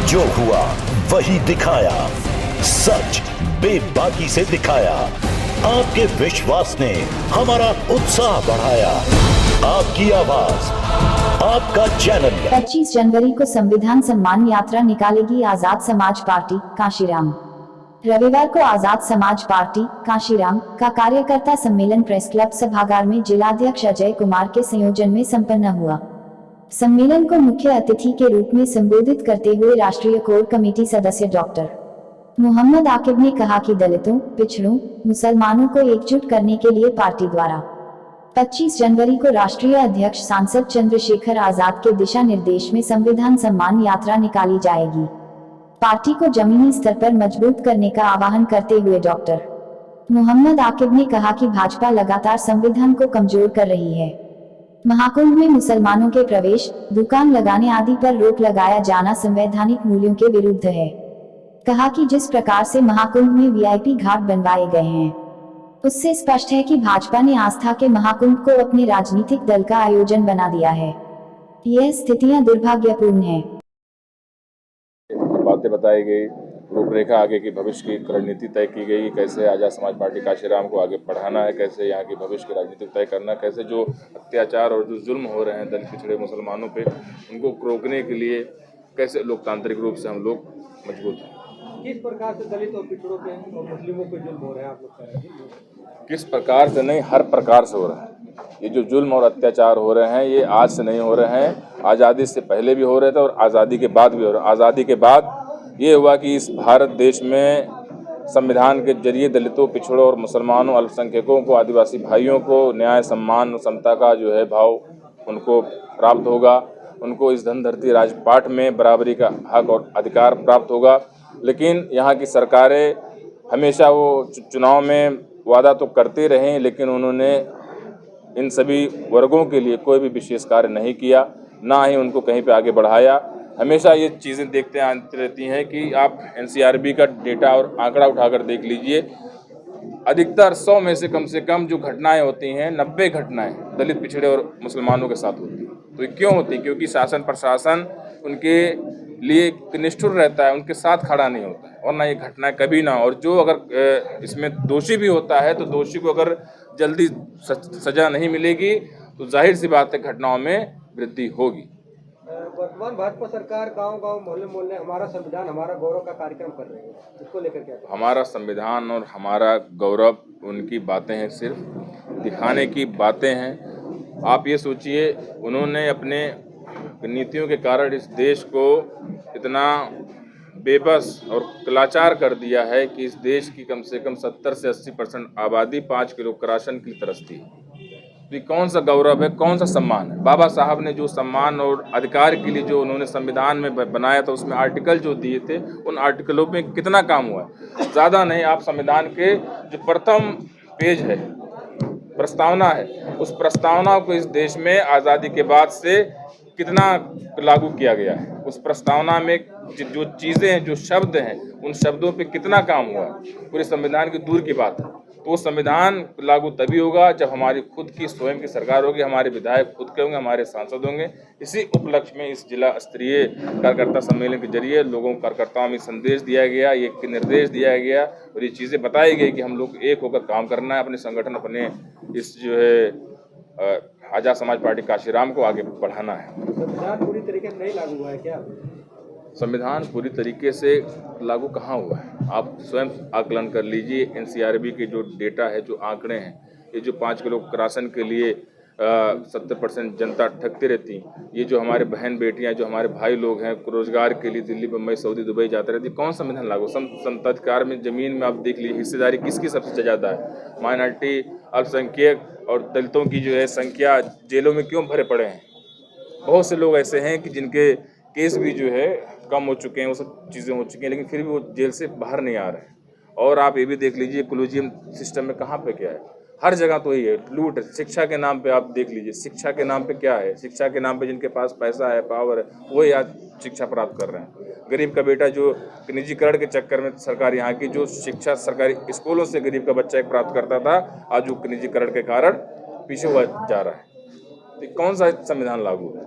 जो हुआ वही दिखाया, सच बेबाकी से दिखाया। आपके विश्वास ने हमारा उत्साह बढ़ाया। आपकी आवाज, आपका चैनल। 25 जनवरी को संविधान सम्मान यात्रा निकालेगी आजाद समाज पार्टी कांशीराम। रविवार को आजाद समाज पार्टी कांशीराम का कार्यकर्ता सम्मेलन प्रेस क्लब सभागार में जिलाध्यक्ष अजय कुमार के संयोजन में संपन्न हुआ। सम्मेलन को मुख्य अतिथि के रूप में संबोधित करते हुए राष्ट्रीय कोर कमेटी सदस्य डॉक्टर मोहम्मद आकिब ने कहा कि दलितों, पिछड़ों, मुसलमानों को एकजुट करने के लिए पार्टी द्वारा 25 जनवरी को राष्ट्रीय अध्यक्ष सांसद चंद्रशेखर आजाद के दिशा निर्देश में संविधान सम्मान यात्रा निकाली जाएगी। पार्टी को जमीनी स्तर पर मजबूत करने का आह्वान करते हुए डॉक्टर मोहम्मद आकिब ने कहा कि भाजपा लगातार संविधान को कमजोर कर रही है। महाकुंभ में मुसलमानों के प्रवेश, दुकान लगाने आदि पर रोक लगाया जाना संवैधानिक मूल्यों के विरुद्ध है। कहा कि जिस प्रकार से महाकुंभ में वीआईपी घाट बनवाए गए हैं, उससे स्पष्ट है कि भाजपा ने आस्था के महाकुंभ को अपने राजनीतिक दल का आयोजन बना दिया है। यह स्थितियां दुर्भाग्यपूर्ण हैं। बातें बताई गई, रूपरेखा आगे की भविष्य की रणनीति तय की गई, कैसे आजाद समाज पार्टी कांशीराम को आगे बढ़ाना है, कैसे यहाँ की भविष्य की राजनीति तय करना, कैसे जो अत्याचार और जो जुल्म हो रहे हैं दलित पिछड़े मुसलमानों पे, उनको रोकने के लिए कैसे लोकतांत्रिक रूप से हम लोग मजबूत हैं। किस प्रकार से दलित और पिछड़ों पे और मुस्लिमों पे जुल्म हो रहे हैं आप लोग कह रहे हैं? किस प्रकार से नहीं, हर प्रकार से हो रहा है। ये जो जुल्म और अत्याचार हो रहे हैं ये आज से नहीं हो रहे हैं, आज़ादी से पहले भी हो रहे थे और आज़ादी के बाद भी हो रहे हैं। आज़ादी के बाद ये हुआ कि इस भारत देश में संविधान के जरिए दलितों, पिछड़ों और मुसलमानों, अल्पसंख्यकों को, आदिवासी भाइयों को न्याय, सम्मान और समता का जो है भाव उनको प्राप्त होगा। उनको इस धन धरती राजपाट में बराबरी का हक और अधिकार प्राप्त होगा। लेकिन यहाँ की सरकारें हमेशा वो चुनाव में वादा तो करते रहे, लेकिन उन्होंने इन सभी वर्गों के लिए कोई भी विशेष कार्य नहीं किया, ना ही उनको कहीं पे आगे बढ़ाया। हमेशा ये चीज़ें देखते आती रहती हैं कि आप एनसीआरबी का डेटा और आंकड़ा उठाकर देख लीजिए, अधिकतर 100 में से कम जो घटनाएं होती हैं, 90 घटनाएं दलित, पिछड़े और मुसलमानों के साथ होती हैं। तो ये क्यों होती है? क्योंकि शासन प्रशासन उनके लिए निष्ठुर रहता है, उनके साथ खड़ा नहीं होता है, और ना ये घटनाएं कभी ना। और जो अगर इसमें दोषी भी होता है तो दोषी को अगर जल्दी सजा नहीं मिलेगी तो जाहिर सी बात है घटनाओं में वृद्धि होगी। वर्तमान भाजपा सरकार गांव-गांव, मोहल्ले-मोहल्ले हमारा संविधान हमारा गौरव का कार्यक्रम कर रही है, इसको लेकर क्या? हमारा संविधान और हमारा गौरव उनकी बातें हैं, सिर्फ दिखाने की बातें हैं। आप ये सोचिए, उन्होंने अपने नीतियों के कारण इस देश को इतना बेबस और लाचार कर दिया है कि इस देश की कम से कम 70 से 80% आबादी 5 किलो का राशन की तरसती है। तो ये कौन सा गौरव है, कौन सा सम्मान है? बाबा साहब ने जो सम्मान और अधिकार के लिए जो उन्होंने संविधान में बनाया था, उसमें आर्टिकल जो दिए थे, उन आर्टिकलों में कितना काम हुआ है? ज़्यादा नहीं। आप संविधान के जो प्रथम पेज है, प्रस्तावना है, उस प्रस्तावना को इस देश में आज़ादी के बाद से कितना लागू किया गया है, उस प्रस्तावना में जो चीज़ें हैं, जो शब्द हैं, उन शब्दों पे कितना काम हुआ है, पूरे संविधान की दूर की बात है। तो वो संविधान लागू तभी होगा जब हमारी खुद की स्वयं की सरकार होगी, हमारे विधायक खुद के होंगे, हमारे सांसद होंगे। इसी उपलक्ष्य में इस जिला स्तरीय कार्यकर्ता सम्मेलन के जरिए लोगों कार्यकर्ताओं में संदेश दिया गया, ये निर्देश दिया गया और ये चीज़ें बताई गई कि हम लोग एक होकर काम करना है, अपने संगठन, अपने इस जो है आजाद समाज पार्टी कांशीराम को आगे बढ़ाना है। संविधान पूरी तरीके से नहीं लागू हुआ है क्या? संविधान पूरी तरीके से लागू कहाँ हुआ है? आप स्वयं आकलन कर लीजिए। एनसीआरबी के जो डेटा है, जो आंकड़े हैं, ये जो 5 किलो राशन के लिए 70% जनता ठगती रहती, ये जो हमारे बहन बेटियां, जो हमारे भाई लोग हैं, रोजगार के लिए दिल्ली, बम्बई, सऊदी, दुबई जाते रहती, कौन संविधान लागू? समताधिकार में ज़मीन में आप देख लीजिए, हिस्सेदारी किसकी सबसे ज़्यादा है? माइनॉरिटी, अल्पसंख्यक और दलितों की जो है संख्या जेलों में क्यों भरे पड़े हैं? बहुत से लोग ऐसे हैं कि जिनके केस भी जो है कम हो चुके हैं, वो सब चीज़ें हो चुकी हैं, लेकिन फिर भी वो जेल से बाहर नहीं आ रहे हैं। और आप ये भी देख लीजिए, कोलिजियम सिस्टम में कहाँ पे क्या है? हर जगह तो ही है, लूट है। शिक्षा के नाम पे आप देख लीजिए, शिक्षा के नाम पे क्या है? शिक्षा के नाम पे जिनके पास पैसा है, पावर है, वही आज शिक्षा प्राप्त कर रहे हैं। गरीब का बेटा जो निजीकरण के चक्कर में सरकार यहाँ की जो शिक्षा सरकारी स्कूलों से गरीब का बच्चा एक प्राप्त करता था, आज वो निजीकरण के कारण पीछे हुआ जा रहा है। तो कौन सा संविधान लागू है?